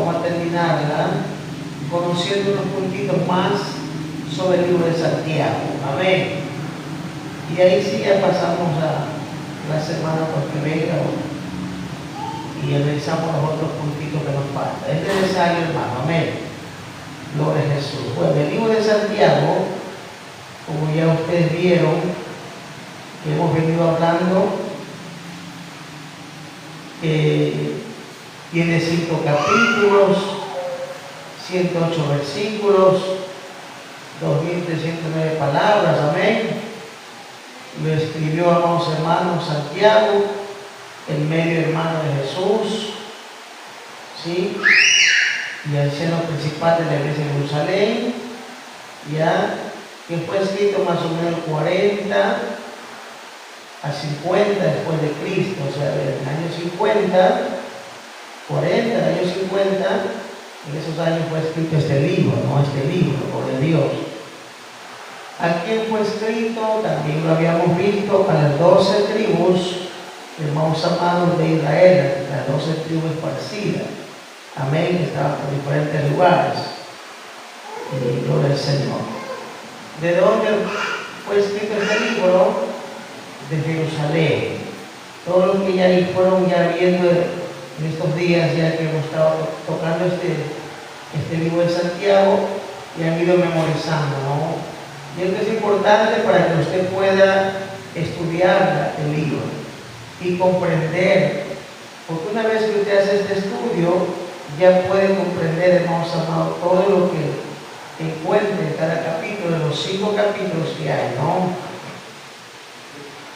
vamos a terminarla conociendo unos puntitos más sobre el libro de Santiago. Amén. Y ahí sí ya pasamos a la semana porque venga y revisamos los otros puntitos que nos faltan. Es necesario, hermano. Amén. Gloria a Jesús. Bueno, el libro de Santiago, como ya ustedes vieron, que hemos venido hablando, tiene 5 capítulos, 108 versículos, 2309 palabras, amén. Lo escribió, amados hermanos, Santiago, el medio hermano de Jesús, ¿sí? Y anciano principal de la iglesia de Jerusalén, ya, que fue escrito más o menos 40 a 50 después de Cristo, o sea, en el año 50, 40, en el año 50, en esos años fue escrito este libro, no este libro, por el Dios. ¿A quién fue escrito? También lo habíamos visto, a las 12 tribus, hermanos amados de Israel, las 12 tribus esparcidas. Amén, que estaban por diferentes lugares. Y gloria al Señor. ¿De dónde fue escrito este libro? De Jerusalén. Todos los que ya ahí fueron ya viendo en estos días, ya que hemos estado tocando este libro de Santiago, y han ido memorizando, ¿no? Y esto es importante para que usted pueda estudiar el libro y comprender, porque una vez que usted hace este estudio, ya puede comprender, hermanos amados, todo lo que encuentre en cada capítulo, de los 5 capítulos que hay, ¿no?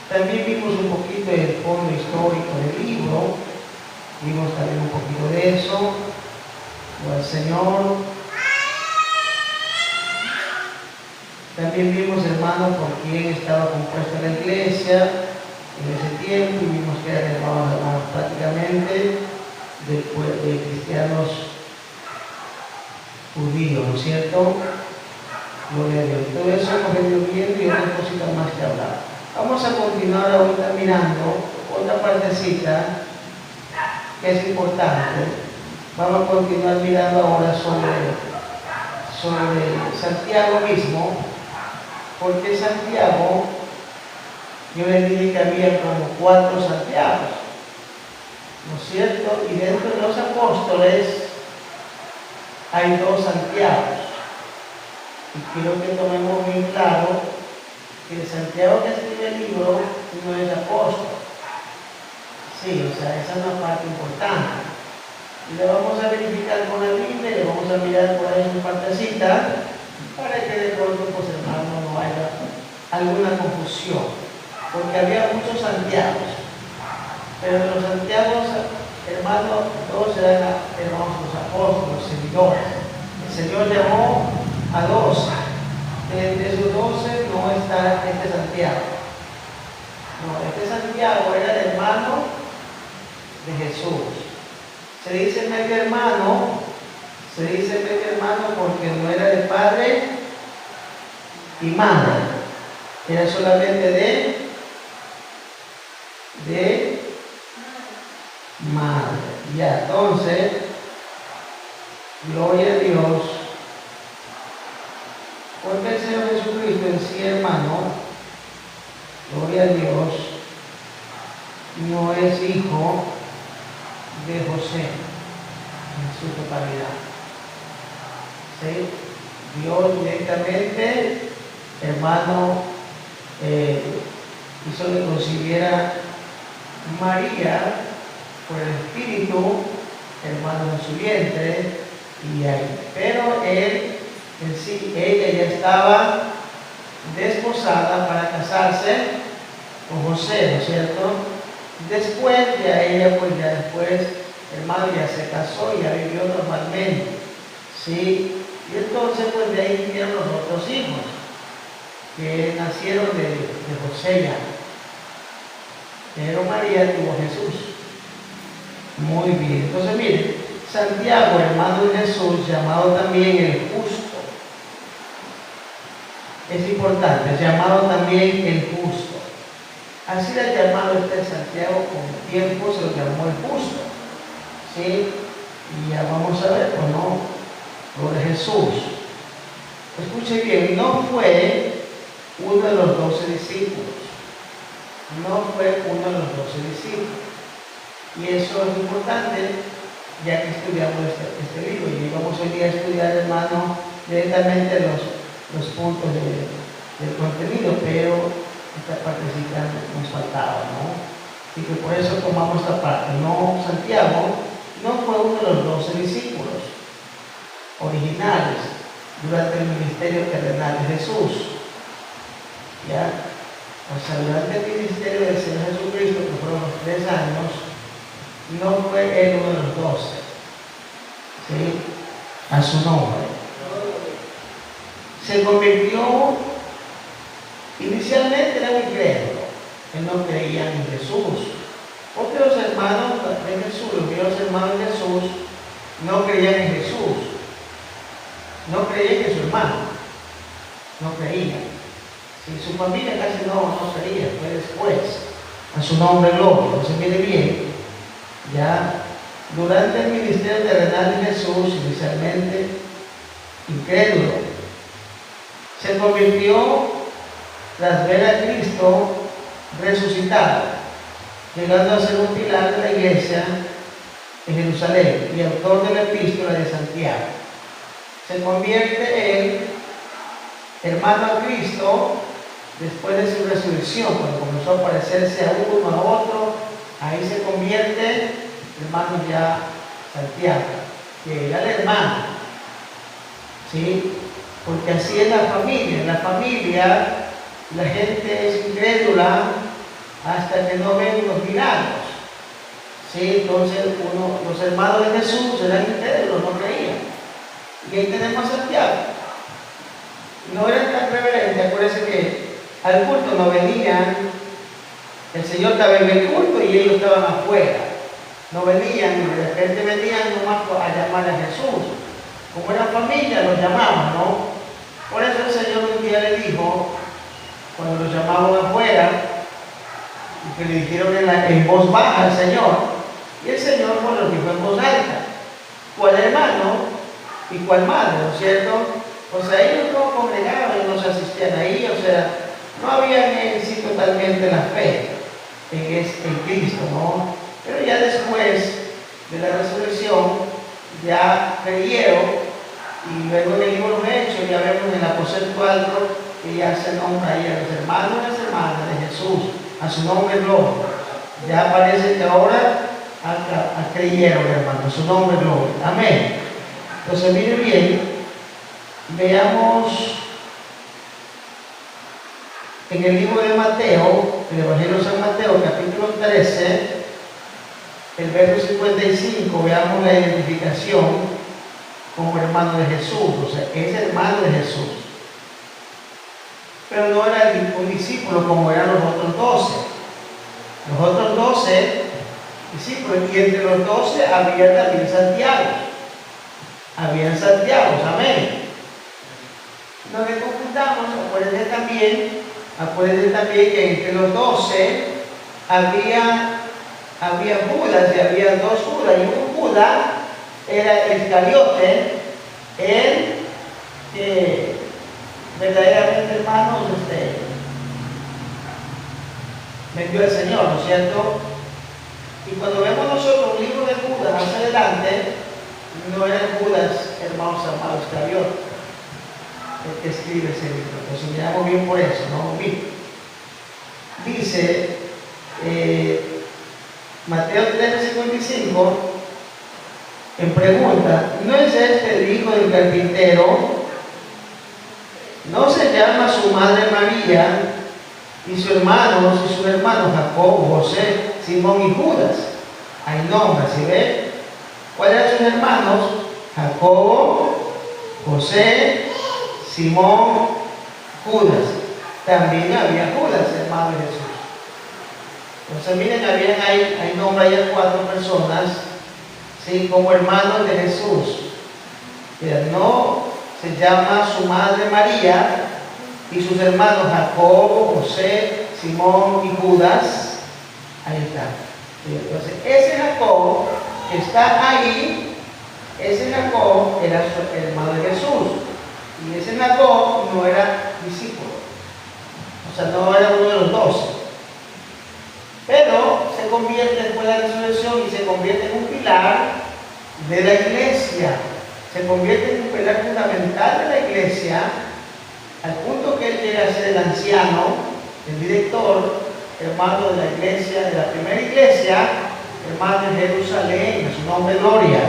También vimos un poquito del fondo histórico del libro, vimos también un poquito de eso, al Señor. También vimos, hermanos, por quién estaba compuesta la iglesia en ese tiempo, y vimos que eran hermanos prácticamente de cristianos judíos, ¿no es cierto? Gloria a Dios. Todo eso hemos venido viendo y otras cositas más que hablar. Vamos a continuar ahorita mirando otra partecita que es importante. Vamos a continuar mirando ahora sobre Santiago mismo, porque Santiago, yo les dije que había como 4 Santiagos, ¿no es cierto? Y dentro de los apóstoles hay 2 Santiagos. Y quiero que tomemos bien claro que el Santiago que escribe el libro no es apóstol. Sí, o sea, esa es una parte importante. Y la vamos a verificar con la Biblia, y le vamos a mirar por ahí su partecita, para que de pronto, pues hermano, no haya alguna confusión. Porque había muchos Santiagos, pero los Santiagos, hermano, todos eran hermanos los apóstoles, los seguidores. El Señor llamó a 12. De esos 12 no está este Santiago. No, este Santiago era el hermano de Jesús. Se dice medio hermano porque no era de padre y madre, era solamente de madre. Ya, entonces, gloria a Dios, porque el Señor Jesucristo en sí, hermano, gloria a Dios, no es hijo de José en su totalidad. ¿Sí? Dios directamente, hermano, hizo que concibiera María por el Espíritu, hermano, en su vientre, y ahí. Pero él, en sí, ella ya estaba desposada para casarse con José, ¿no es cierto? Después ya ella, pues ya después, hermano, ya se casó y ya vivió normalmente, ¿sí? Y entonces, pues de ahí vinieron los otros hijos, que nacieron de José ya. Pero María tuvo a Jesús. Muy bien. Entonces, miren, Santiago, hermano de Jesús, llamado también el justo. Es importante, es llamado también el justo. Así le ha llamado este Santiago, con el tiempo se lo llamó el justo. ¿Sí? Y ya vamos a ver, pues no, lo de Jesús. Escuche bien, no fue uno de los 12 discípulos. No fue uno de los 12 discípulos. Y eso es importante, ya que estudiamos este libro. Y vamos hoy día a estudiar, hermano, directamente los puntos del contenido, pero esta partecita nos faltaba, ¿no? Y que por eso tomamos esta parte. No, Santiago no fue uno de los 12 discípulos originales durante el ministerio terrenal de Jesús. ¿Ya? O sea, durante el ministerio del Señor Jesucristo, que fueron los 3 años, no fue él uno de los 12. ¿Sí? A su nombre. Se convirtió, inicialmente era un incrédulo. Él no creía en Jesús. Porque los hermanos de Jesús, los hermanos de Jesús, no creían en Jesús. No creían en su hermano. No creían. Si su familia casi no creía, fue después. A su nombre, gloria. No se mire bien. Ya durante el ministerio terrenal de Jesús, inicialmente incrédulo, se convirtió tras ver a Cristo resucitado, llegando a ser un pilar de la iglesia en Jerusalén y autor de la epístola de Santiago. Se convierte en hermano a Cristo después de su resurrección, cuando comenzó a parecerse a uno, a otro. Ahí se convierte, hermano, ya Santiago, que era el hermano, ¿sí? Porque así es la familia. En la familia la gente es incrédula hasta que no ven los milagros, ¿sí? Entonces los hermanos de Jesús eran incrédulos, no creían. Y ahí tenemos a Santiago. No eran tan reverentes. Acuérdense que al culto no venían. El Señor estaba en el culto y ellos estaban afuera. No venían, y de repente venían nomás a llamar a Jesús. Como eran familia, los llamaban, ¿no? Por eso el Señor un día le dijo, cuando los llamaban afuera, y que le dijeron en voz baja al Señor, y el Señor pues los dijo en voz alta: ¿cuál hermano y cuál madre? ¿No es cierto? O sea, ellos no congregaban, ellos no se asistían ahí, o sea, no habían en sí totalmente la fe en Cristo, ¿no? Pero ya después de la resurrección, ya creyeron, y luego en el libro de los Hechos, ya vemos en el aposento alto, que ya se nombra ahí a los hermanos y las hermanas de Jesús, a su nombre gloria. Ya parece que ahora creyeron, hermanos, a su nombre gloria. Amén. Entonces, miren bien, veamos en el libro de Mateo, el Evangelio de San Mateo, capítulo 13, el verso 55, veamos la identificación como hermano de Jesús. O sea, es hermano de Jesús. Pero no era un discípulo como eran los otros 12. Los otros 12 discípulos, y entre los 12 había también Santiago. Habían Santiago, amén. No le confundamos, acuérdense también que entre los 12 había Judas, y había 2 Judas, y un Judas era el Iscariote, el que verdaderamente, hermanos, vendió al Señor, ¿no es cierto? Y cuando vemos nosotros un libro de Judas más adelante, no era Judas, hermanos amados, Iscariote el que escribe ese libro. Entonces miramos bien por eso, ¿no? Dice Mateo 13:55, en pregunta: ¿no es este el hijo del carpintero? ¿No se llama su madre María y sus hermanos Jacobo, José, Simón y Judas? Hay nombres, ¿sí ve? ¿Cuáles eran sus hermanos? Jacobo, José, Simón, Judas. También había Judas, hermano de Jesús. Entonces miren, hay nombre ahí a 4 personas, ¿sí? Como hermanos de Jesús. No se llama su madre María y sus hermanos Jacobo, José, Simón y Judas. Ahí está. Entonces ese Jacobo que está ahí Ese Jacob era el hermano de Jesús. Y ese Jacob no era discípulo. O sea, no era uno de los 12. Pero se convierte después de la resurrección y se convierte en un pilar de la iglesia. Se convierte en un pilar fundamental de la iglesia, al punto que él llega a ser el anciano, el director, hermano de la iglesia, de la primera iglesia, hermano de Jerusalén, en su nombre gloria.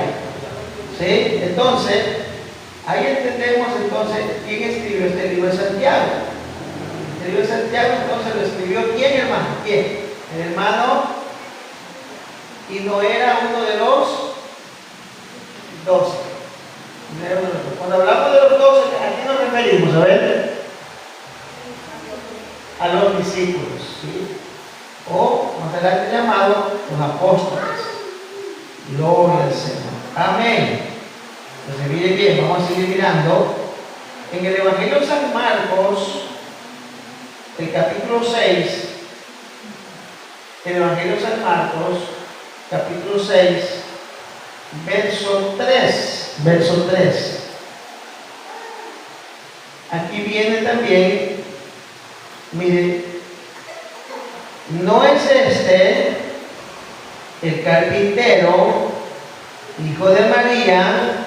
¿Sí? Entonces, ahí entendemos entonces quién escribió este libro de Santiago. El libro de Santiago entonces lo escribió ¿quién, hermano? ¿Quién? El hermano, y no era uno de los 12. Cuando hablamos de los 12, ¿a qué nos referimos? A ver, a los discípulos, ¿sí? O más adelante llamado los apóstoles. Gloria al Señor. Amén. Entonces, miren bien, vamos a seguir mirando. En el Evangelio de San Marcos, el capítulo 6, el Evangelio de San Marcos, capítulo 6, verso 3, verso 3. Aquí viene también, miren, no es este el carpintero, hijo de María,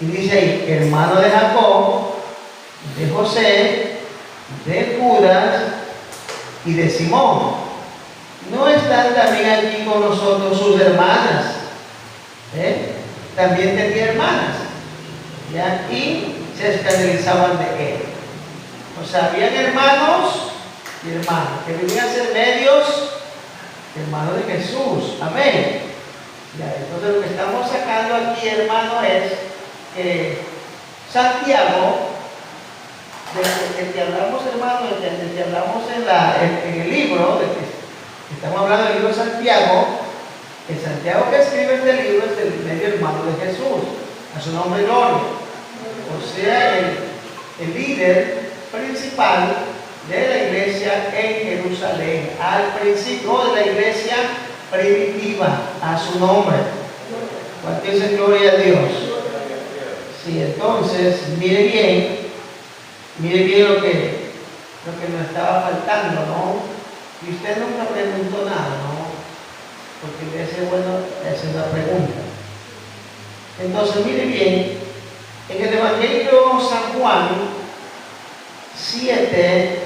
y dice ahí, hermano de Jacob, de José, de Judas y de Simón. ¿No están también aquí con nosotros sus hermanas? También tenía hermanas, ¿ya? Y se escandalizaban de él. O sea, habían hermanos y hermanas que venían a ser medios hermanos de Jesús. Amén. Ya, entonces lo que estamos sacando aquí, hermano, es que Santiago, del que hablamos, hermano, del que hablamos en el libro, de que estamos hablando del libro de Santiago, el Santiago que escribe este libro es el medio hermano de Jesús, a su nombre gloria. O sea, el líder principal de la iglesia en Jerusalén, al principio de la iglesia primitiva, a su nombre. ¿Cuánto dice gloria a Dios? Sí, entonces, mire bien lo que nos estaba faltando, ¿no? Y usted nunca preguntó nada, ¿no? Porque debe ser bueno hacer una pregunta. Entonces, mire bien, en el Evangelio San Juan 7,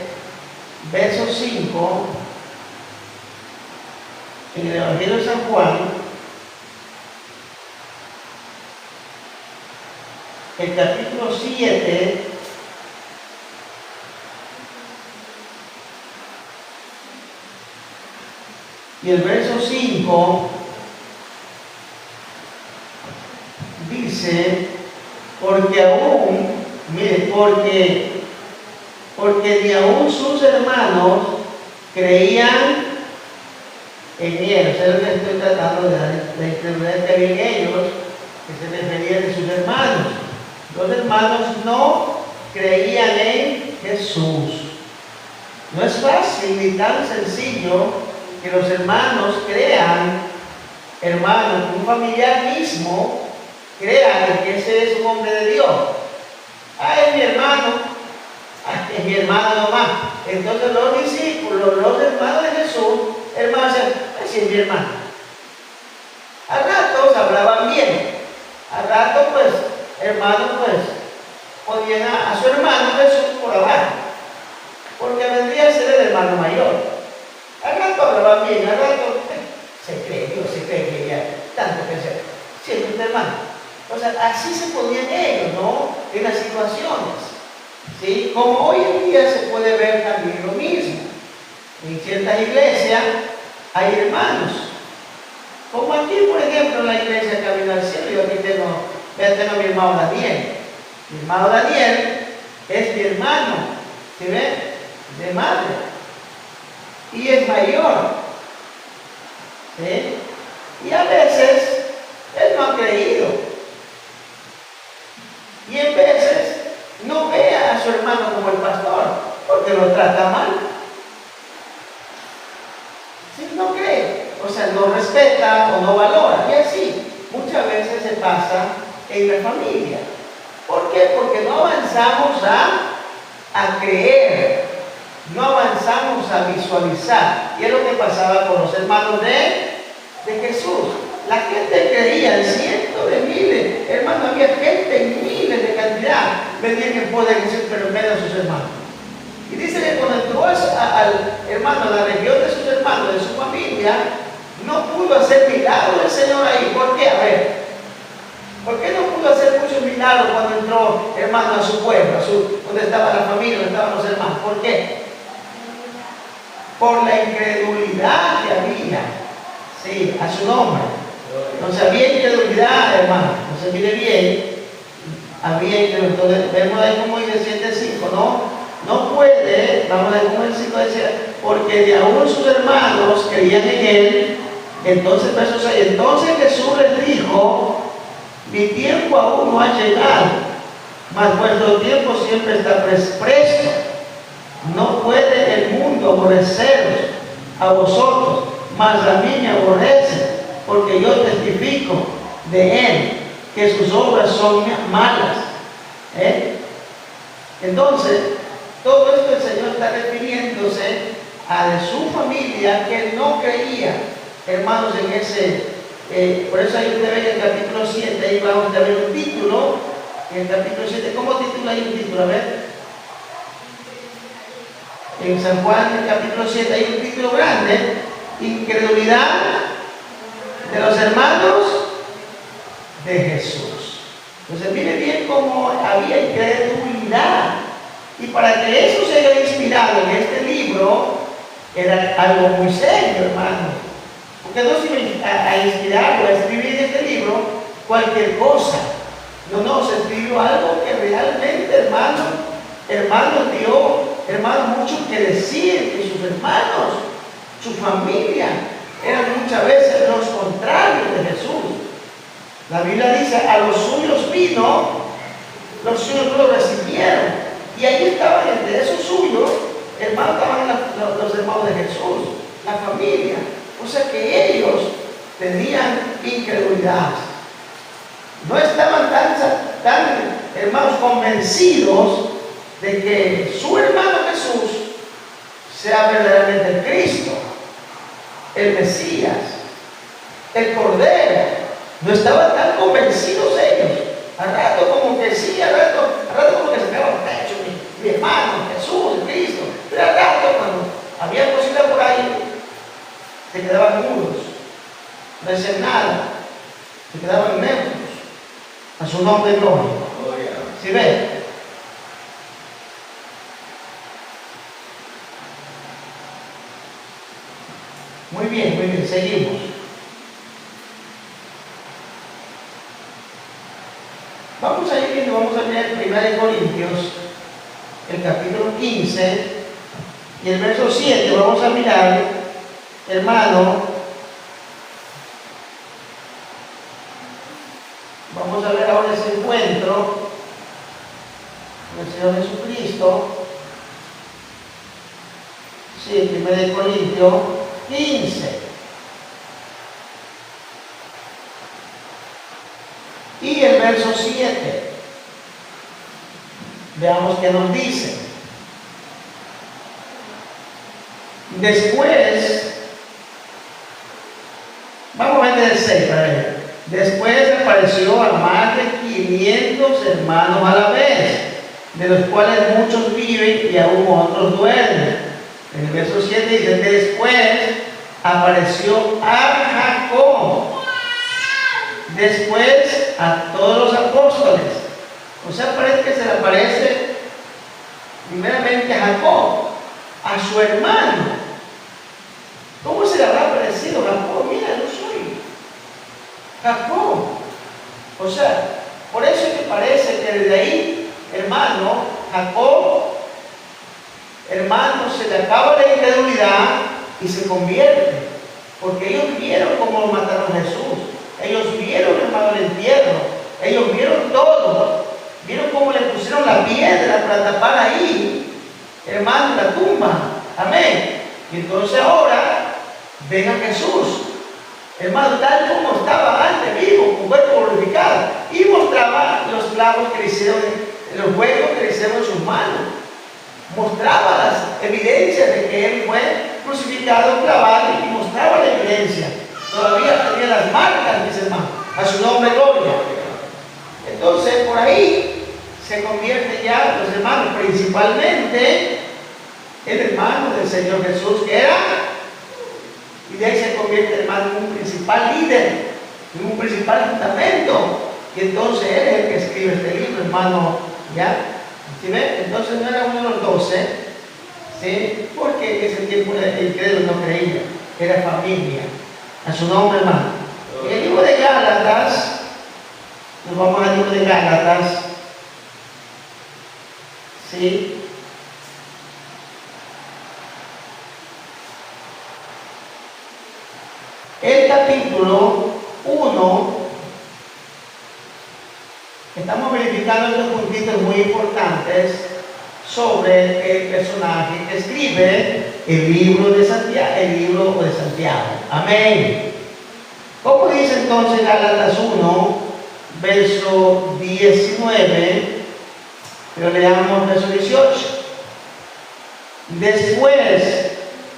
verso 5, en el Evangelio de San Juan, el capítulo 7, y el verso 5 dice, porque aún, mire, porque ni aún sus hermanos creían en él. O sea, lo que estoy tratando de entender que había en ellos, que se refería de sus hermanos. Los hermanos no creían en Jesús. No es fácil ni tan sencillo que los hermanos crean, hermanos, un familiar mismo, crean que ese es un hombre de Dios. Ah, es mi hermano, es mi hermano nomás. Entonces los discípulos, los hermanos de Jesús, hermanos, así es mi hermano. A ratos hablaban bien, a ratos pues, hermanos pues, podían a su hermano Jesús por abajo, porque vendría a ser el hermano mayor. Al rato hablaba bien, al rato se cree que ya tanto que hacer. Siempre un hermano. O sea, así se ponían ellos, ¿no? En las situaciones. ¿Sí? Como hoy en día se puede ver también lo mismo. En ciertas iglesias hay hermanos. Como aquí, por ejemplo, en la iglesia Camino al Cielo, yo aquí tengo a mi hermano Daniel. Mi hermano Daniel es mi hermano, ¿sí ven? De madre. Y es mayor. ¿Sí? Y a veces él no ha creído. Y en veces no ve a su hermano como el pastor, porque lo trata mal. ¿Sí? No cree. O sea, no respeta o no valora. Y así, muchas veces se pasa en la familia. ¿Por qué? Porque no avanzamos a creer, no avanzamos a visualizar. Y es lo que pasaba con los hermanos de Jesús. La gente creía en cientos de miles, hermanos, había gente en miles de cantidad, venían en poder de Jesús, pero en medio de sus hermanos. Y dice que cuando entró al hermano, a la región de sus hermanos, de su familia, no pudo hacer milagros el Señor ahí. ¿Por qué? A ver, ¿por qué no pudo hacer muchos milagros cuando entró, hermano, a su pueblo, donde estaba la familia, donde estaban los hermanos? ¿Por qué? Por la incredulidad que había, sí, a su nombre. Entonces había incredulidad, hermano. Entonces mire bien, había incredulidad. Entonces vemos ahí como dice 7:5, no puede, vamos a ver cómo el 5 decía, porque de aún sus hermanos creían en él. Entonces, verso 6, entonces Jesús les dijo: mi tiempo aún no ha llegado, mas vuestro tiempo siempre está presto. No puede el mundo aborreceros a vosotros, mas a mí me aborrece, porque yo testifico de él que sus obras son malas. Entonces, todo esto el Señor está refiriéndose a de su familia que no creía, hermanos, en ese. Por eso ahí usted ve en el capítulo 7, ahí vamos a ver un título, en el capítulo 7, ¿cómo titula ahí un título? A ver. En San Juan, en el capítulo 7, hay un título grande: incredulidad de los hermanos de Jesús. Entonces mire bien cómo había incredulidad. Y para que eso se haya inspirado en este libro, era algo muy serio, hermano. Porque no se iba a inspirar o a escribir en este libro cualquier cosa. No, se escribió algo que realmente, hermano, dio, hermano, mucho que decir, que sus hermanos, su familia, eran muchas veces los contrarios de Jesús. La Biblia dice: a los suyos vino, los suyos no lo recibieron. Y ahí estaban, entre esos suyos, hermanos, estaban los hermanos de Jesús, la familia. O sea que ellos tenían incredulidad. No estaban tan hermanos, convencidos de que su hermano Jesús sea verdaderamente el Cristo, el Mesías, el Cordero. No estaban tan convencidos ellos. Al rato como que sí, al rato como que se pegaba el pecho, mi hermano Jesús, el Cristo. Pero al rato, cuando había cositas por ahí, se quedaban mudos, no decían nada, se quedaban neutros. A su nombre de gloria. ¿Sí ven? Muy bien, seguimos. Vamos a ir viendo, vamos a leer 1 Corintios, el capítulo 15 y el verso 7. Vamos a mirar, hermano. Vamos a ver ahora ese encuentro con el Señor Jesucristo. Sí, 1 Corintios 15. Y el verso 7. Veamos qué nos dice. Después, vamos a ver el 6 para ver. Después apareció a más de 500 hermanos a la vez, de los cuales muchos viven y aún otros duermen. En el verso 7 dice: después apareció a Jacob, después a todos los apóstoles. O sea, parece que se le aparece primeramente a Jacob, a su hermano. ¿Cómo se le habrá aparecido Jacob? Mira, yo soy Jacob. O sea, por eso es que parece que desde ahí, hermano, Jacob, hermano, se le acaba la incredulidad y se convierte. Porque ellos vieron cómo lo mataron a Jesús. Ellos vieron, hermano, el entierro. Ellos vieron todo. Vieron cómo le pusieron la piedra para tapar ahí, hermano, la tumba. Amén. Y entonces ahora ven a Jesús, hermano, tal como estaba antes, vivo, con cuerpo glorificado, y mostrado clavos que le hicieron, los huecos que le hicieron en sus manos. Mostraba las evidencias de que él fue crucificado, clavado, y mostraba la evidencia. Todavía tenía las marcas, mis hermanos, a su nombre gloria. Entonces, por ahí se convierte ya los hermanos, principalmente el hermano del Señor Jesús, que era, y de ahí se convierte, hermano, en un principal líder, en un principal fundamento. Y entonces él es el que escribe este libro, hermano, ¿ya? ¿Sí ven? Entonces no era uno de los 12, ¿sí? Porque en ese tiempo el credo no creía, era familia. A su nombre, hermano. En el libro de Gálatas, nos vamos al libro de Gálatas, ¿sí? El capítulo 1, estamos verificando estos puntitos muy importantes sobre el personaje que escribe el libro de Santiago, Amén. ¿Cómo dice entonces Gálatas 1, verso 19? Pero leamos verso 18. Después,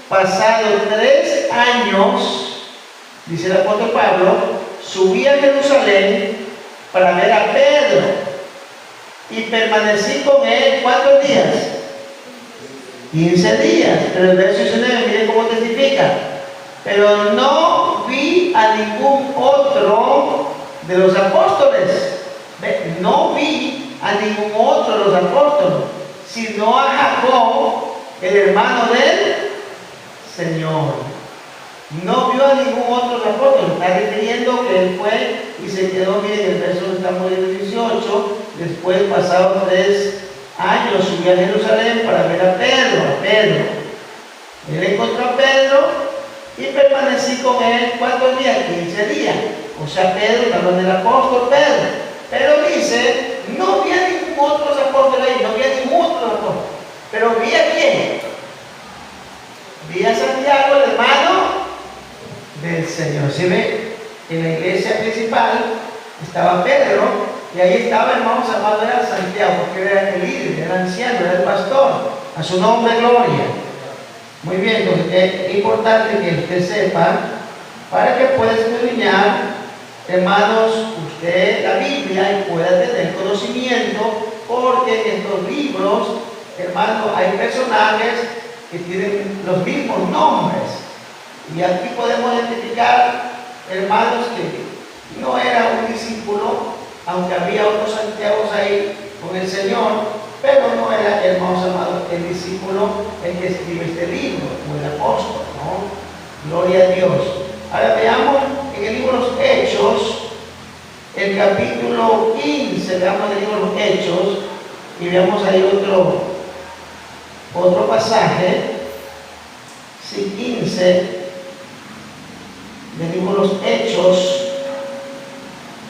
pasados 3 años, dice el apóstol Pablo, subí a Jerusalén para ver a Pedro y permanecí con él ¿cuántos días? 15 días. Pero el verso 19, miren cómo testifica. Pero no vi a ningún otro de los apóstoles. No vi a ningún otro de los apóstoles, sino a Jacob, el hermano del Señor. No vio a ningún otro apóstol. Está refiriendo que él fue y se quedó, miren, el verso estamos en el 18. Después, pasados 3 años, subió a Jerusalén para ver a Pedro. Él encontró a Pedro y permanecí con él ¿cuántos días? 15 días. O sea, Pedro, hablando del apóstol Pedro. Pero dice, no vi a ningún otro apóstol ahí, no vi a ningún otro apóstol. Pero vi a quién? Vi a Santiago, el hermano del Señor. ¿Sí ve? En la iglesia principal estaba Pedro y ahí estaba, hermanos amados, era Santiago, que era el líder, era el anciano, era el pastor. A su nombre, gloria. Muy bien, entonces es importante que usted sepa, para que pueda escudriñar, hermanos, usted la Biblia y pueda tener conocimiento, porque en estos libros, hermanos, hay personajes que tienen los mismos nombres. Y aquí podemos identificar, hermanos, que no era un discípulo, aunque había otros Santiagos ahí con el Señor, pero no era, hermanos amados, el discípulo el que escribe este libro, o el apóstol, ¿no? Gloria a Dios. Ahora veamos en el libro de los Hechos, el capítulo 15, veamos el libro de los Hechos, y veamos ahí otro pasaje, sí, 15, del libro de los Hechos,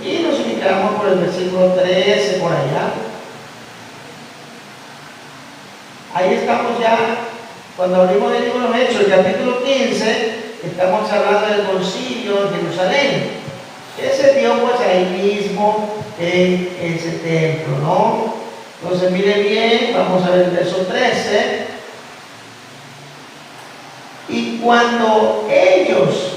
y nos ubicamos por el versículo 13, por allá. Ahí estamos ya, cuando abrimos el libro de los Hechos, el capítulo 15, estamos hablando del concilio de Jerusalén, que se dio pues ahí mismo en ese templo, ¿no? Entonces mire bien, vamos a ver el verso 13. Y cuando ellos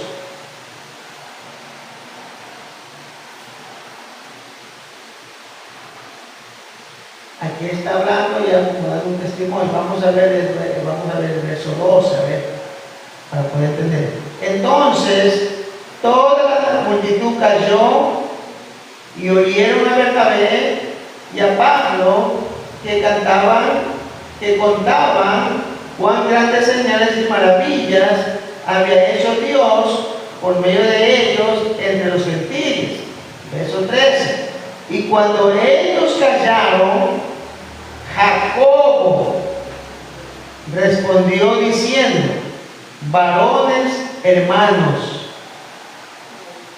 aquí está hablando, ya como dar un testimonio, vamos a ver el verso 12, a ver, para poder entender. Entonces, toda la multitud cayó y oyeron a Bernabé y a Pablo que contaban cuán grandes señales y maravillas había hecho Dios por medio de ellos entre los gentiles. Verso 13. Y cuando ellos callaron, Jacobo respondió diciendo: varones hermanos,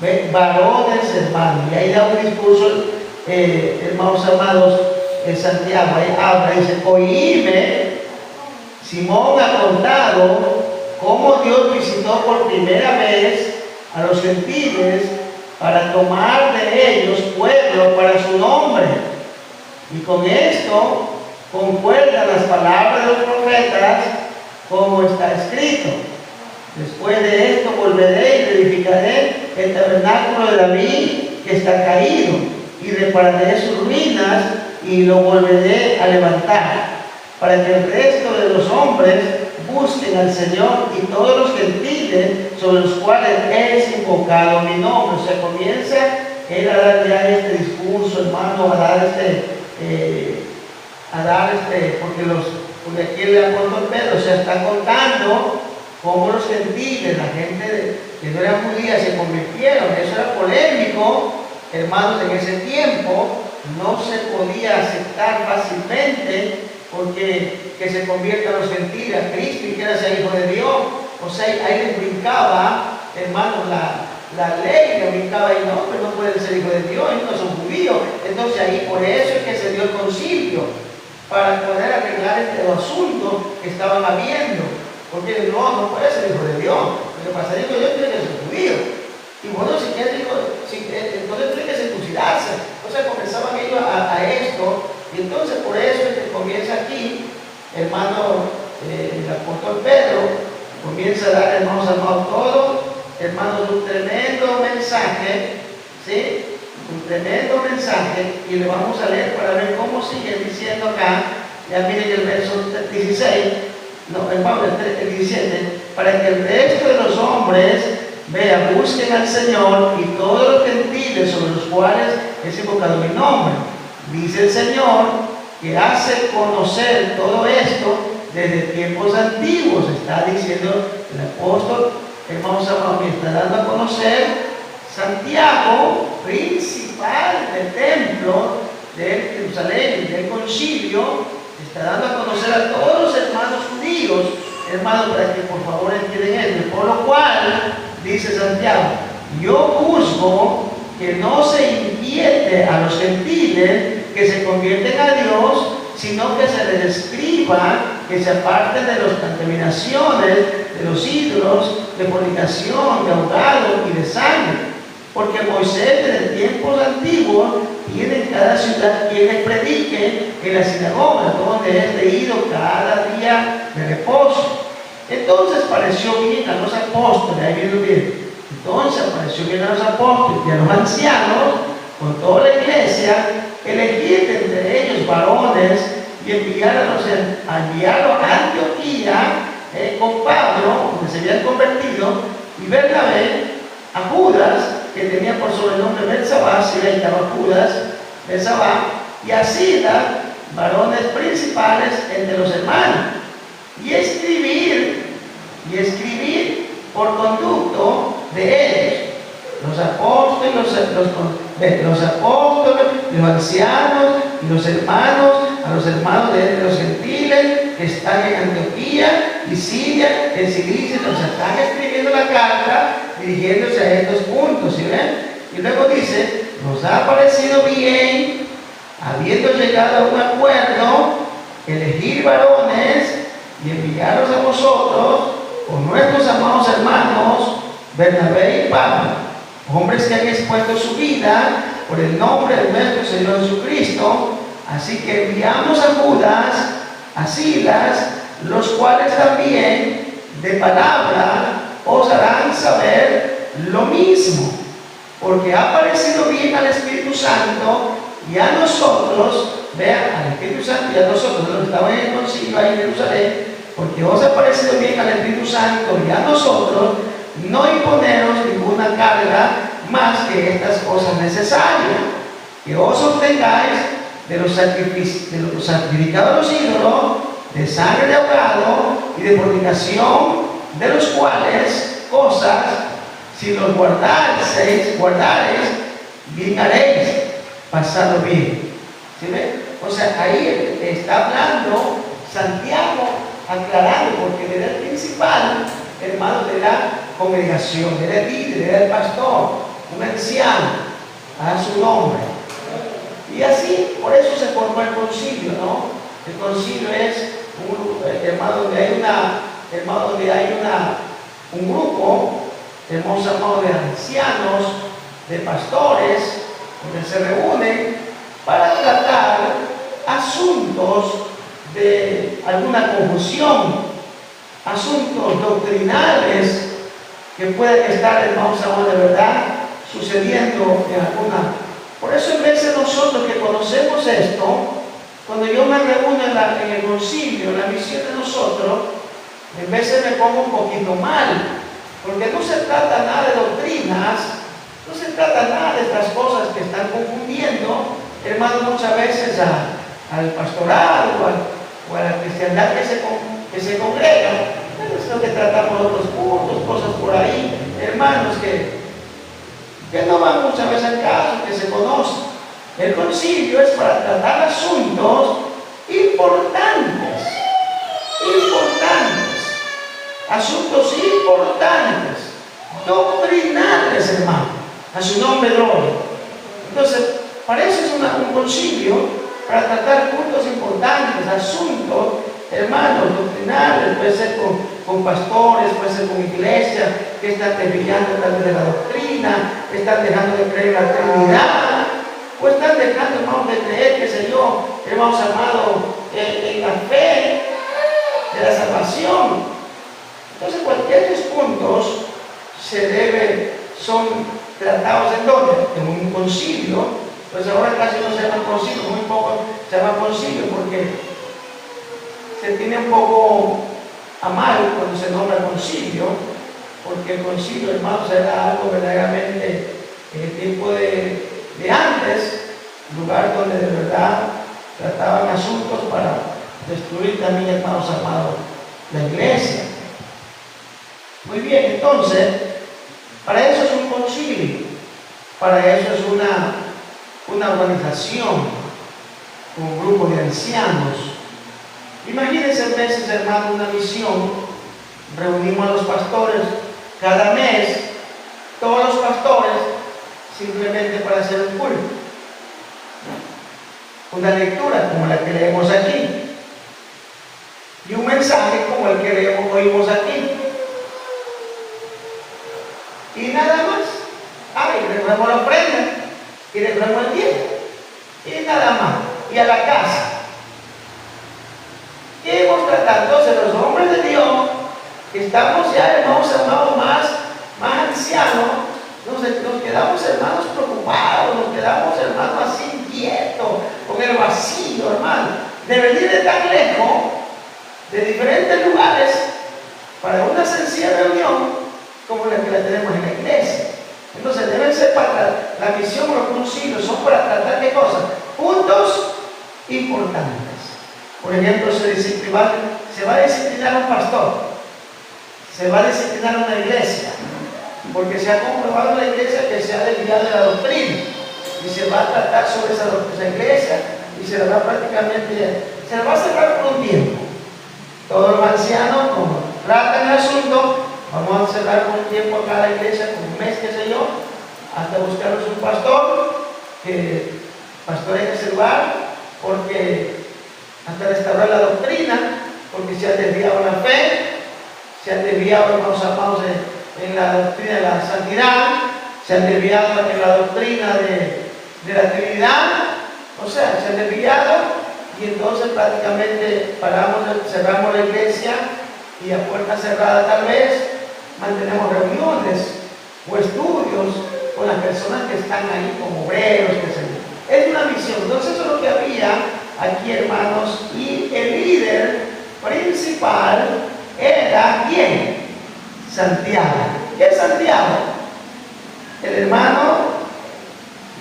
y ahí da un discurso, hermanos amados, en Santiago, ahí habla, dice: oíme, Simón ha contado cómo Dios visitó por primera vez a los gentiles para tomar de ellos pueblo para su nombre, con esto concuerdan las palabras de los profetas, como está escrito: después de esto volveré y edificaré el tabernáculo de David que está caído, y repararé sus ruinas y lo volveré a levantar, para que el resto de los hombres busquen al Señor y todos los gentiles sobre los cuales es invocado mi nombre. O sea, comienza él a dar ya este discurso, hermano, porque aquí el apóstol Pedro se está contando cómo los gentiles, la gente que no era judía, se convirtieron. Eso era polémico, hermanos, en ese tiempo. No se podía aceptar fácilmente porque que se conviertan los gentiles a Cristo y quiera ser hijo de Dios. O sea, ahí les brincaba, hermanos, la ley, le brincaba y no, pero no pueden ser hijo de Dios, no son judíos. Entonces ahí por eso es que se dio el concilio, para poder arreglar este asunto que estaban habiendo. Porque no puede ser hijo de Dios. Lo que pasa es que Dios tiene que ser judío. Y bueno, si quiere, entonces tiene que circuncidarse. Entonces comenzaban ellos a esto. Y entonces por eso es que comienza aquí, hermano, el apóstol Pedro comienza a dar, hermanos amados, todos, hermanos, un tremendo mensaje, ¿sí? Un tremendo mensaje, y le vamos a leer para ver cómo sigue diciendo acá. Ya miren el verso 16, no, hermano, el 17, para que el resto de los hombres vean, busquen al Señor y todos los gentiles sobre los cuales es invocado mi nombre. Dice el Señor que hace conocer todo esto desde tiempos antiguos. Está diciendo el apóstol, hermanos amados, que está dando a conocer Santiago, principal del templo de Jerusalén, del concilio, está dando a conocer a todos los hermanos judíos, hermanos, para que por favor entiendan esto. Por lo cual, dice Santiago, yo juzgo que no se inquiete a los gentiles que se convierten a Dios, sino que se les escriba que se aparten de las contaminaciones, de los ídolos, de fornicación, de ahogado y de sangre. Porque Moisés desde tiempos antiguos tiene en cada ciudad quienes prediquen en la sinagoga, donde es leído cada día de reposo. Entonces pareció bien a los apóstoles, ahí viene bien. Entonces pareció bien a los apóstoles y a los ancianos, con toda la iglesia, elegir entre ellos varones y enviarlos a Antioquía con Pablo, donde se habían convertido, y Bernabé a Judas, que tenía por sobrenombre Bersabá, si le llamaba Judas, Bersabá, y a Silas, varones principales entre los hermanos, y escribir por conducto de ellos, los apóstoles, los ancianos y los hermanos, a los hermanos de los gentiles que están en Antioquía y Siria, en Cilicia. Entonces están escribiendo la carta dirigiéndose a estos puntos, ¿sí ven? Y luego dice, nos ha parecido bien, habiendo llegado a un acuerdo, elegir varones y enviarlos a vosotros con nuestros amados hermanos Bernabé y Pablo, hombres que han expuesto su vida por el nombre de nuestro Señor Jesucristo. Así que enviamos a Judas, a Silas, los cuales también de palabra os harán saber lo mismo, porque ha parecido bien al Espíritu Santo y a nosotros, vean, al Espíritu Santo y a nosotros, los que estaban en el concilio ahí en Jerusalén, porque os ha parecido bien al Espíritu Santo y a nosotros no imponeros ninguna carga más que estas cosas necesarias, que os obtengáis de los sacrificados a los ídolos, de sangre de ahogado y de fornicación, de los cuales cosas, si los guardareis, bien haréis, pasado bien. ¿Sí ven? O sea, ahí está hablando Santiago, aclarando, porque era el principal, hermano, de la congregación, era el líder, era el pastor, un anciano, a su nombre. Y así, por eso se formó el concilio, ¿no? El concilio es hermano, donde hay un grupo, hermanos amados, de ancianos, de pastores, donde se reúnen para tratar alguna confusión, asuntos doctrinales que pueden estar, hermanos, de verdad sucediendo en alguna. Por eso en vez de nosotros que conocemos esto, cuando yo me reúno en el concilio, en la misión de nosotros, en vez de me pongo un poquito mal, porque no se trata nada de doctrinas, no se trata nada de estas cosas que están confundiendo, hermanos, muchas veces al pastorado o a la cristiandad que se congrega. Es lo que tratamos de otros puntos, cosas por ahí, hermanos, que no van muchas veces al caso, que se conocen. El concilio es para tratar asuntos importantes, asuntos importantes, doctrinales, hermano, a su nombre gloria. Entonces, para eso es un concilio, para tratar puntos importantes, asuntos, hermanos, doctrinales. Puede ser con pastores, puede ser con iglesias que están desviando tal vez de la doctrina, están dejando de creer en la Trinidad, o están dejando, hermanos, de creer, qué sé yo, hermanos amados, en la fe de la salvación. Entonces, cualquiera de esos puntos son tratados en donde, en un concilio. Pues ahora casi no se llama concilio, muy poco se llama concilio, porque se tiene un poco a mal cuando se nombra concilio, porque el concilio, hermanos, era algo verdaderamente en el tiempo de antes, lugar donde de verdad trataban asuntos para destruir también, hermanos amados, la iglesia. Muy bien, entonces, para eso es un concilio, para eso es una organización, un grupo de ancianos. Imagínense a veces, hermano, una misión, reunimos a los pastores cada mes, todos los pastores, simplemente para hacer un culto, una lectura como la que leemos aquí, y un mensaje como el que oímos aquí, y nada más. Y recogemos la ofrenda, y recogemos el diezmo, y nada más, y a la casa. ¿Qué hemos tratado? Entonces, los hombres de Dios, que estamos ya, hermanos amados, más ancianos, nos quedamos, hermanos, preocupados, nos quedamos, hermanos, así inquietos, con el vacío, hermano, de venir de tan lejos, de diferentes lugares, para una sencilla reunión como la que la tenemos en la iglesia. Entonces, deben ser para la misión o los concilios, son para tratar de cosas, puntos importantes. Por ejemplo, se va a disciplinar a un pastor, se va a disciplinar a una iglesia, porque se ha comprobado en la iglesia que se ha desviado de la doctrina, y se va a tratar sobre esa iglesia, y se la va a cerrar por un tiempo. Todos los ancianos, como tratan el asunto, vamos a cerrar por un tiempo acá la iglesia, como un mes, qué sé yo, hasta buscarnos un pastor que pastoree ese lugar, porque hasta restaurar la doctrina, porque se ha desviado la fe, se han desviado, hermanos amados, en la doctrina de la santidad, se han desviado en la doctrina de la Trinidad, o sea, se han desviado, y entonces prácticamente cerramos la iglesia, y a puerta cerrada tal vez mantenemos reuniones o estudios con las personas que están ahí como obreros, que se. Es una misión. Entonces eso es lo que había aquí, hermanos, y el líder principal era ¿quién? Santiago. ¿Qué es Santiago? El hermano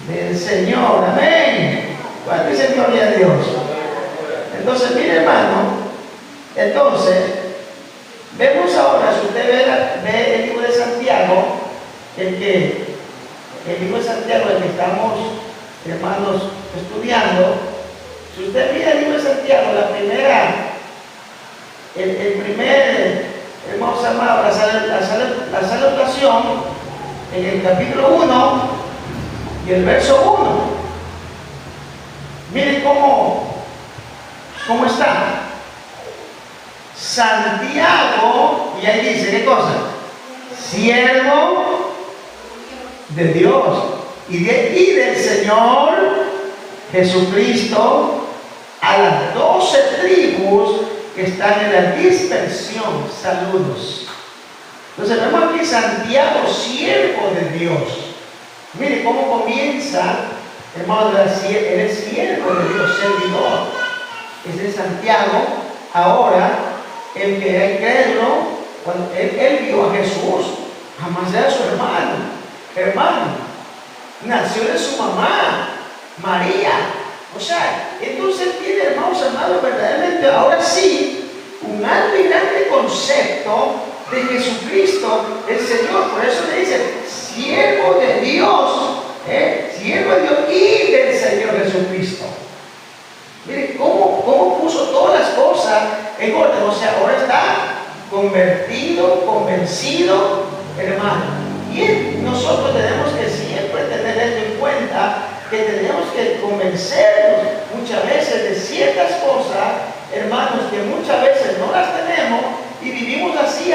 del Señor. Amén. ¿Cuál dice gloria a Dios? Entonces, mire, hermano, vemos ahora, si usted ve el libro de Santiago, el libro de Santiago, el que estamos, hermanos, estudiando. Si usted mira el libro de Santiago, el primer, hermanos amados, la salutación, en el capítulo 1 y el verso 1. Miren cómo está. Santiago, y ahí dice, ¿qué cosa? Siervo de Dios y del Señor Jesucristo, a las 12 tribus que están en la dispersión, saludos. Entonces vemos aquí Santiago, siervo de Dios. Mire cómo comienza, hermano, él es siervo de Dios, servidor. Es de Santiago. Ahora, el que era incrédulo, cuando él vio a Jesús, jamás era su hermano, nació de su mamá, María. O sea, entonces tiene, hermanos amados, verdaderamente, ahora sí, un alto y grande concepto de Jesucristo, el Señor. Por eso le dice, siervo de Dios, siervo de Dios y del Señor Jesucristo. Mire, cómo puso todas las cosas en orden. O sea, ahora está convertido, convencido, hermano. Y nosotros tenemos que siempre tener esto en cuenta, que tenemos que convencernos muchas veces de ciertas cosas, hermanos, que muchas veces no las tenemos y vivimos así,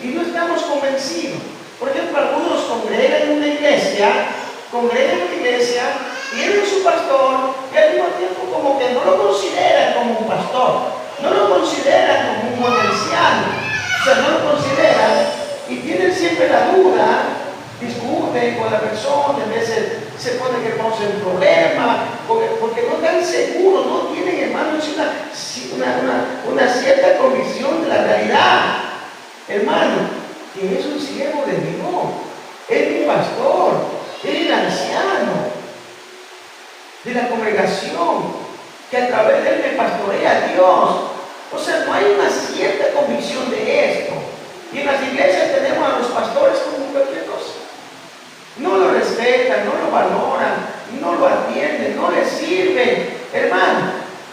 y no estamos convencidos. Por ejemplo, algunos congregan en una iglesia, tienen su pastor y al mismo tiempo como que no lo consideran como un pastor, no lo consideran como un buen anciano, o sea, no lo consideran y tienen siempre la duda, discuten con la persona, a veces se pone que causa un problema, porque no están seguros, no tienen, hermanos, una cierta convicción de la realidad. Hermano, que es un siervo de Dios, es mi pastor, es el anciano de la congregación, que a través de él me pastorea a Dios. O sea, no hay una cierta convicción de esto. Y en las iglesias tenemos a los pastores como cualquier cosa. No lo respetan, no lo valoran, no lo atienden, no les sirven. Hermano,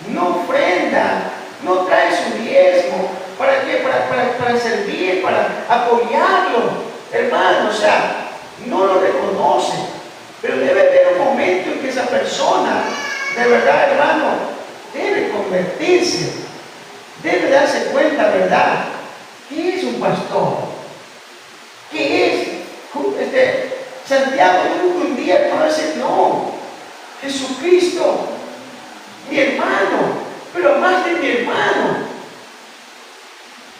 no ofrenda, no trae su diezmo. ¿Para qué? Para servir, para apoyarlo. Hermano, o sea, no lo reconocen. Pero debe haber un momento en que esa persona, de verdad, hermano, debe convertirse. Debe darse cuenta, ¿verdad? ¿Qué es un pastor? ¿Qué es? Santiago tuvo un día para decir, no, Jesucristo, mi hermano, pero más de mi hermano,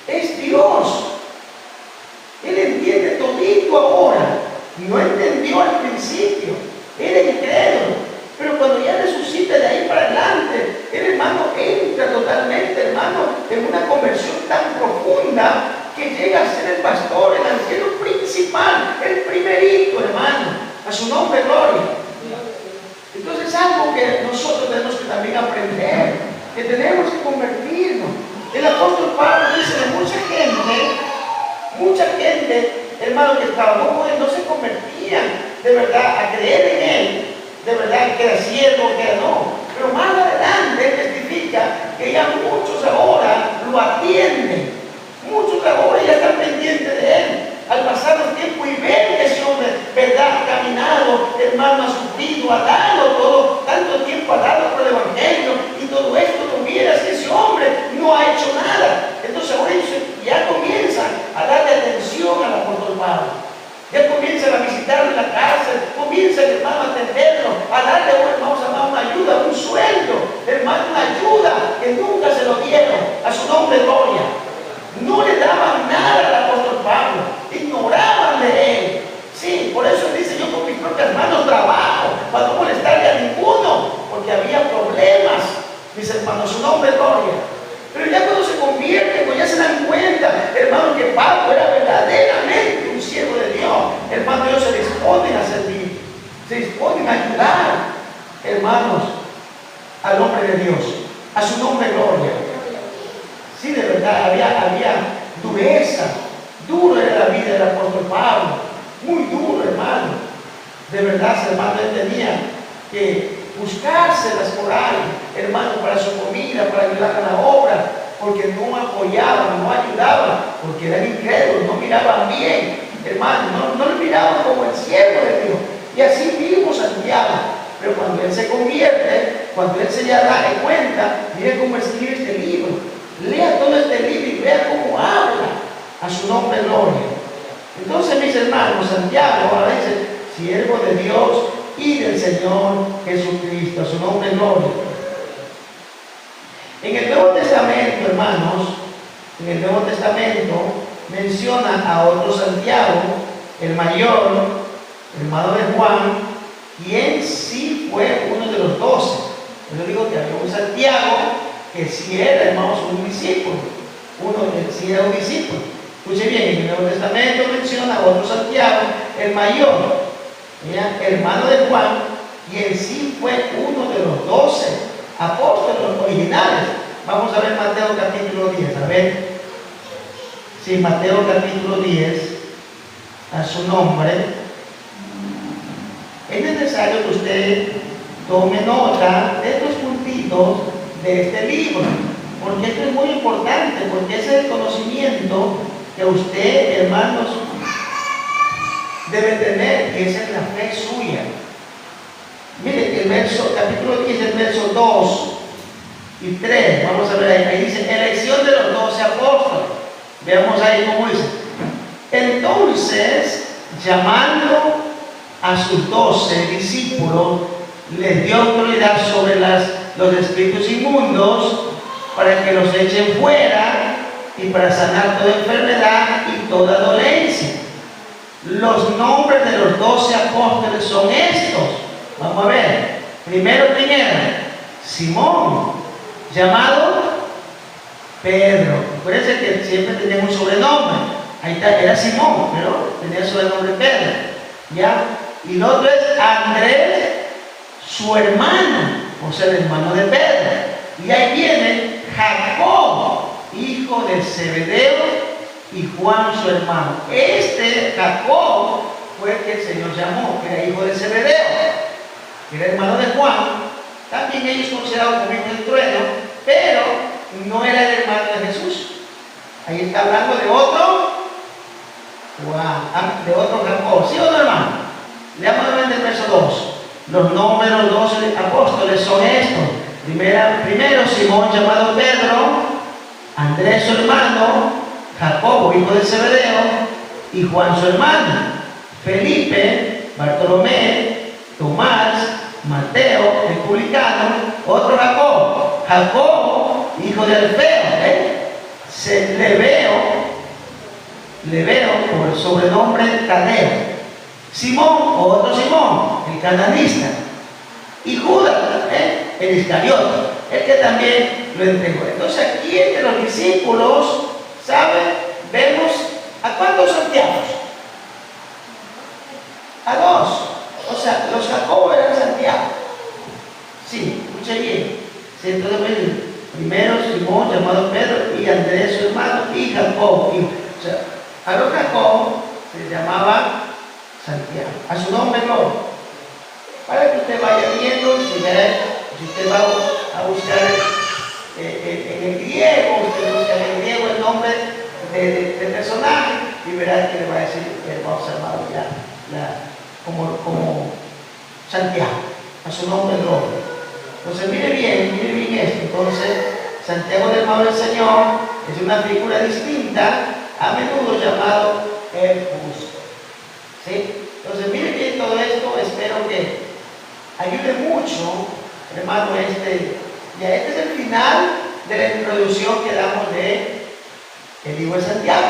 es Dios. Él entiende todito ahora. No entendió al principio. Era incrédulo. Pero cuando ya resucita de ahí para adelante, el hermano entra totalmente, hermano, en una conversión tan profunda que llega a ser el pastor, el anciano principal, el primerito, hermano. A su nombre, gloria. Entonces es algo que nosotros tenemos que también aprender, que tenemos que convertirnos. El apóstol Pablo dice de mucha gente, hermano, que trabajó con él, no se convertían de verdad a creer en él, de verdad que era siervo, que era no. Pero más adelante él testifica que ya muchos ahora lo atienden, muchos ahora ya están pendientes de él. Al pasar el tiempo y ver que ese hombre, verdad, ha caminado, hermano, ha sufrido, ha dado todo, tanto tiempo ha dado por el evangelio y todo esto tuviera si ese hombre no ha hecho nada. Entonces ahora ellos ya comienzan a darle atención al apóstol Pablo. Ya comienzan a visitarlo en la cárcel, comienzan, hermano, a atenderlo, a darle, hermano, una ayuda, un sueldo, hermano, una ayuda que nunca se lo dieron. A su nombre, gloria. No le daban nada al apóstol Pablo, ignoraban de él. Sí, por eso dice, yo con mis propias manos trabajo, para no molestarle a ninguno, porque había problemas. Mis hermanos, su nombre, gloria. Pero ya cuando se convierte, pues ya se dan cuenta, hermano, que Pablo era verdaderamente un siervo de Dios. Hermano, ellos se disponen a servir, se disponen a ayudar, hermanos, al hombre de Dios. A su nombre, gloria. Sí, de verdad, había dureza. Duro era la vida del apóstol Pablo. Muy duro, hermano. De verdad, hermano, él tenía que buscárselas por ahí, hermano, para su comida, para ayudar a la obra, porque no apoyaban, no ayudaban, porque eran incrédulos, no miraban bien, hermano, no lo miraban como el siervo de Dios. Y así vimos Santiago. Pero cuando él se convierte, cuando él se ya da cuenta, mire cómo escribe este libro. Lea todo este libro y vea cómo habla. A su nombre, gloria. Entonces, mis hermanos, Santiago ahora dice, siervo de Dios y del Señor Jesucristo. A su nombre, gloria. En el Nuevo Testamento, hermanos, en el Nuevo Testamento menciona a otro Santiago, el mayor, el hermano de Juan, quien sí fue uno de los 12. Yo digo que había un Santiago que sí era, hermanos, un discípulo. Uno que sí era un discípulo. Escuche bien, en el Nuevo Testamento menciona a otro Santiago, el mayor, hermano de Juan, quien sí fue uno de los 12 apóstoles originales. Vamos a ver Mateo capítulo 10, a ver. Sí, Mateo capítulo 10, a su nombre. Es necesario que usted tome nota de estos puntitos de este libro, porque esto es muy importante, porque ese es el conocimiento que usted, hermanos, debe tener, y esa es la fe suya. Mire, el verso, capítulo 10, el verso 2 y 3, vamos a ver ahí dice, elección de los 12 apóstoles. Veamos ahí cómo dice. Entonces, llamando a sus 12 discípulos, les dio autoridad sobre los espíritus inmundos para que los echen fuera y para sanar toda enfermedad y toda dolencia. Los nombres de los 12 apóstoles son estos. Vamos a ver. Primero, Simón, llamado Pedro. Acuérdense que siempre tenía un sobrenombre. Ahí está, era Simón, pero tenía el sobrenombre Pedro. ¿Ya? Y el otro es Andrés, su hermano, o sea, el hermano de Pedro. Y ahí viene Jacob, hijo de Zebedeo, y Juan, su hermano. Este Jacob fue el que el Señor llamó, que era hijo de Zebedeo, que era hermano de Juan. También ellos considerados como hijos del trueno, pero no era el hermano de Jesús. Ahí está hablando de otro Juan, de otro Jacob. ¿Sí o no, hermano? Leamos nuevamente el verso 2. Los nombres de los 12 apóstoles son estos. Primero Simón, llamado Pedro, Andrés, su hermano, Jacobo, hijo de Zebedeo, y Juan, su hermano, Felipe, Bartolomé, Tomás, Mateo, el publicano, otro Jacobo, hijo de Alfeo, Leveo, por el sobrenombre Tadeo, Simón, otro Simón, el cananista, y Judas, el Iscariote, el que también lo entregó. Entonces aquí entre los discípulos, ¿saben? Vemos a cuántos Santiagos, a 2. O sea, los Jacobos eran Santiago. Sí, escuche bien. Entonces, primero Simón, llamado Pedro, y Andrés, su hermano, y Jacobo. O sea, a los Jacobos se llamaba Santiago. A su nombre, no. Para que usted vaya viendo, si usted va a buscar en el griego, usted busca en el griego el nombre de personaje y verá que le va a decir que va a observar como Santiago, a su nombre doble. Entonces mire bien esto. Entonces Santiago, del hermano del Señor, es una figura distinta, a menudo llamado el justo. ¿Sí? Entonces mire bien todo esto, espero que ayude mucho, hermano. Ya este es el final de la introducción que damos de el libro de Santiago,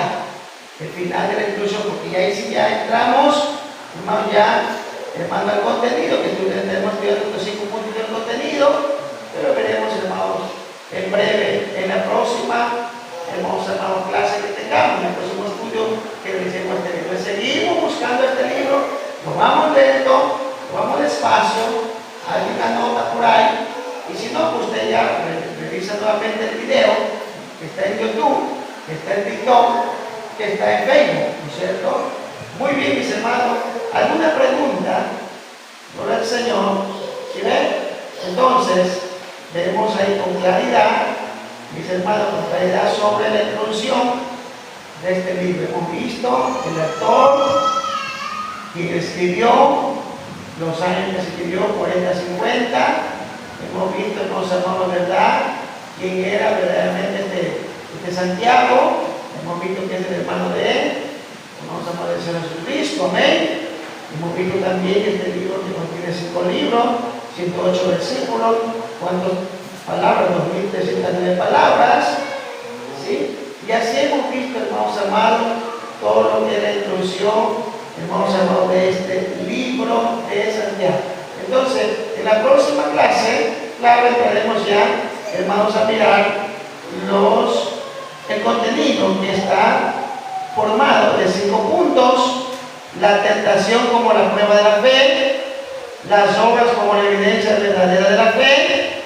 el final de la introducción, porque ya ahí sí ya entramos, hermano, hermano, al contenido, que tenemos estudiado los 5 puntos del contenido, pero veremos, hermanos, en breve, en la próxima, hermanos, clase que tengamos, en el próximo estudio que realicemos este libro. Seguimos buscando este libro, lo vamos lento, lo vamos despacio, hay una nota por ahí, y si no, pues usted ya revisa nuevamente el video que está en YouTube, que está en TikTok, que está en Facebook, ¿no es cierto? Muy bien, mis hermanos. ¿Alguna pregunta? Gloria al Señor. ¿Sí ven? Entonces, veremos ahí con claridad, mis hermanos, con claridad sobre la introducción de este libro. Hemos visto el autor, quien escribió, los años que escribió, 40-50. Hemos visto, hermanos, ¿verdad?, quién era verdaderamente este Santiago. Hemos visto que es el hermano de él. Vamos a amar al Señor Jesucristo, amén. Hemos visto también que este libro que contiene 5 libros, 108 versículos. ¿Cuántos palabras, 2309 palabras, ¿sí? Y así hemos visto, hermanos amados, todo lo que es la introducción, hermanos amados, de este libro de Santiago. Entonces, en la próxima clase, claro, entraremos ya, hermanos, a mirar el contenido que está formado de 5 puntos: la tentación como la prueba de la fe, las obras como la evidencia verdadera de la fe,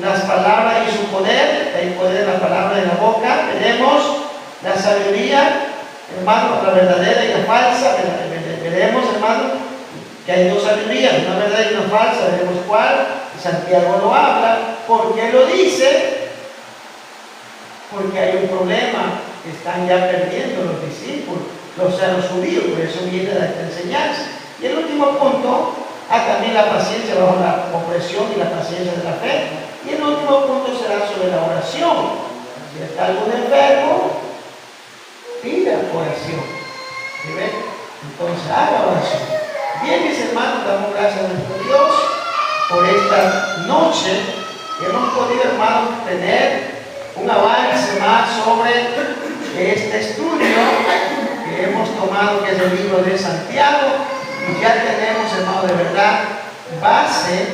las palabras y su poder, hay poder en la palabra de la boca. Veremos la sabiduría, hermano, la verdadera y la falsa. Veremos, hermano, que hay 2 sabidurías, una verdadera y una falsa. Veremos cuál. Santiago lo habla. ¿Por qué lo dice? Porque hay un problema que están ya perdiendo los discípulos, los judíos, por eso viene de esta enseñanza. Y el último punto, también la paciencia bajo la opresión y la paciencia de la fe. Y el último punto será sobre la oración. Si está algún enfermo, pida oración. ¿Sí ven? Entonces haga oración. Bien, mis hermanos, damos gracias a nuestro Dios por esta noche. Hemos podido, hermanos, tener un avance más sobre este estudio que hemos tomado, que es el libro de Santiago, y ya tenemos, hermano, de verdad, base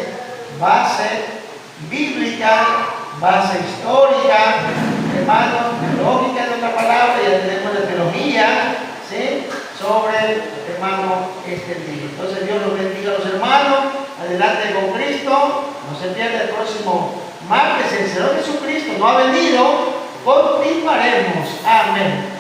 bíblica, base histórica, hermano, lógica de otra palabra, ya tenemos la teología, ¿sí?, sobre, hermano, este libro. Entonces Dios los bendiga a los hermanos, adelante con Cristo, no se pierda el próximo martes, el Señor Jesucristo no ha venido, continuaremos. Amén.